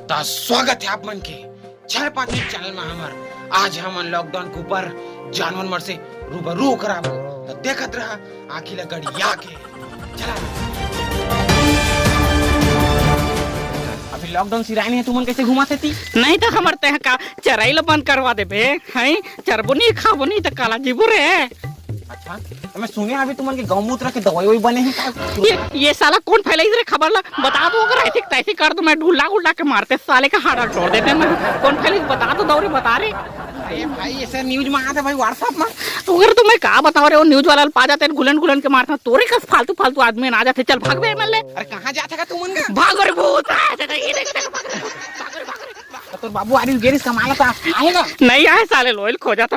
तो स्वागत है आप मन के 6-5 मिनट चैनल में हमार। आज हम लॉकडाउन के ऊपर जानवर मर से रूबरू कराबो, तो देखत रहा आखिर गड़िया के चला। अभी लॉकडाउन सिराय नहीं है, तुमन कैसे घुमाते थी? नहीं तो हमारे तह का चराई ला बंद करवा दे बे, हैं चरबो नहीं खाबो नहीं तो काला जीबो रे। अच्छा तो मैं सुने अभी तुमन के गौमूत्र के दवाई वही बने हैं। ये साला कौन फैलाई रे खबर ला बता दो, अगर ऐसे तैसे कर दो मैं ढूला के मारते साले का हाड़ा तोड़ देते मैं। कौन फैलाई बता दो, दौरे बता रे। अरे भाई ऐसा न्यूज में आता भाई व्हाट्सएप में, अगर तुम्हें कहा बताओ रे वो न्यूज वाला पा जाते गुलन के मारता तोरे कस फालतू आदमी ना जाते। चल भाग बे एमएलए। अरे कहां जाता का तुमन का? भाग रे भूत। तो बाबू आरिस गेरिस कमाला था आएगा नहीं आए साले लोयल खो जाता।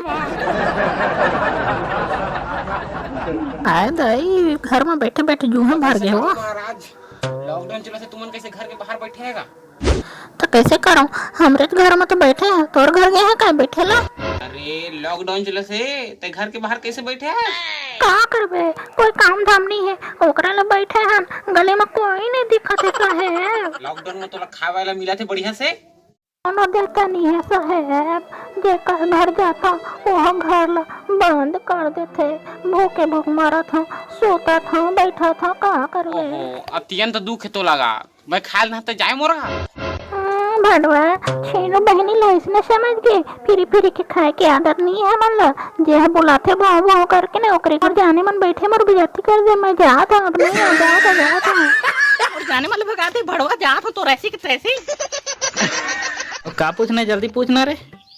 आए दाई घर में बैठे बैठे जूहा भर गए हो। महाराज लॉकडाउन चला से तुमन कैसे घर के बाहर बैठे हैगा? तो कैसे करो, हमरे घर में तो बैठे हैं, तोर घर गए हैं का बैठे ला? अरे लॉकडाउन चला से ते घर के बाहर कैसे बैठे हैं? कहा करबे, कोई काम धाम नहीं है ओकरा ला बैठे हैं। गले में कोई नहीं दिखत है काहे? लॉकडाउन में तो खावे वाला मिला थे बढ़िया से। कोनो देता नहीं है साहब, जेकर घर जाता वो घर ला बंद कर देते। भूखे भूख मारा था, सोता था, बैठा था, कहा करबे। अत्यंत दुख तो लगा, मैं खाल ना तो जाए मोरा। भड़वा छेनो बहनी लो इसने समझ गए, फिरी के खाए के आदत नहीं है मन। जे है बुलाते भाव करके ना ओकरे घर जाने मन बैठे मर बेइज्जती कर दे। मैं जा था अब नहीं जा था और जाने मतलब भगाते भड़वा जा तो ऐसी के तैसी। का पूछना जल्दी पूछना रे।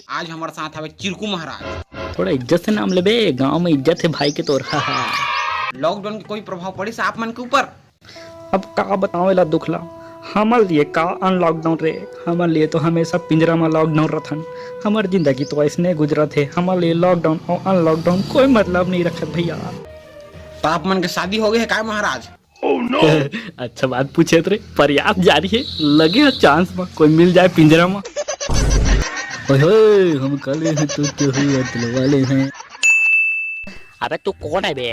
आज हमारे साथ है चिरकू महाराज। थोड़ा इज्जत से नाम ले बे, गांव में इज्जत है भाई के तोर। लॉकडाउन के कोई प्रभाव पड़ी से आप मन के ऊपर? अब का बतावेला दुखला हमारे लिए का अनलॉकडाउन रे। हमारे लिए तो हमेशा पिंजरा में लॉकडाउन रखन। हमारी जिंदगी तो ऐसने गुजरा थे। हमारे लिए लॉकडाउन और अनलॉकडाउन कोई मतलब नहीं रखत भैया। तो आप मन के शादी हो गई है क्या महाराज? Oh, no. अच्छा बात पूछे रे, प्रयास जारी है, लगे है चांस में कोई मिल जाए पिंजरा में। हम काले हैं तो क्या हुआ, दिल वाले हैं। अबे तू कौन है बे?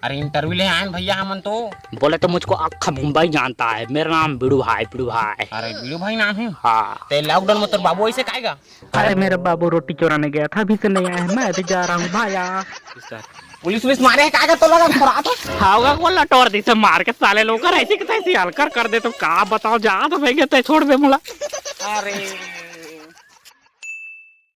अरे इंटरव्यू ले आए भैया हमन तो। बोले तो मुझको अक्खा मुंबई जानता है, मेरा नाम बिड़ू भाई। अरे बिड़ू भाई नाम है? हाँ। ते लॉकडाउन में तो बाबू ऐसे खाएगा? अरे मेरा बाबू रोटी चोराने गया था, अभी से नहीं आया है, मैं अभी जा रहा हूँ भाया। पुलिस मारे है कागज तो लगा खड़ा था। हाउगा को लटोर दी से मार के साले लोग ऐसे के तैसे हलकर कर दे तो का बताओ। जा तो भाई छोड़ दे मुला। अरे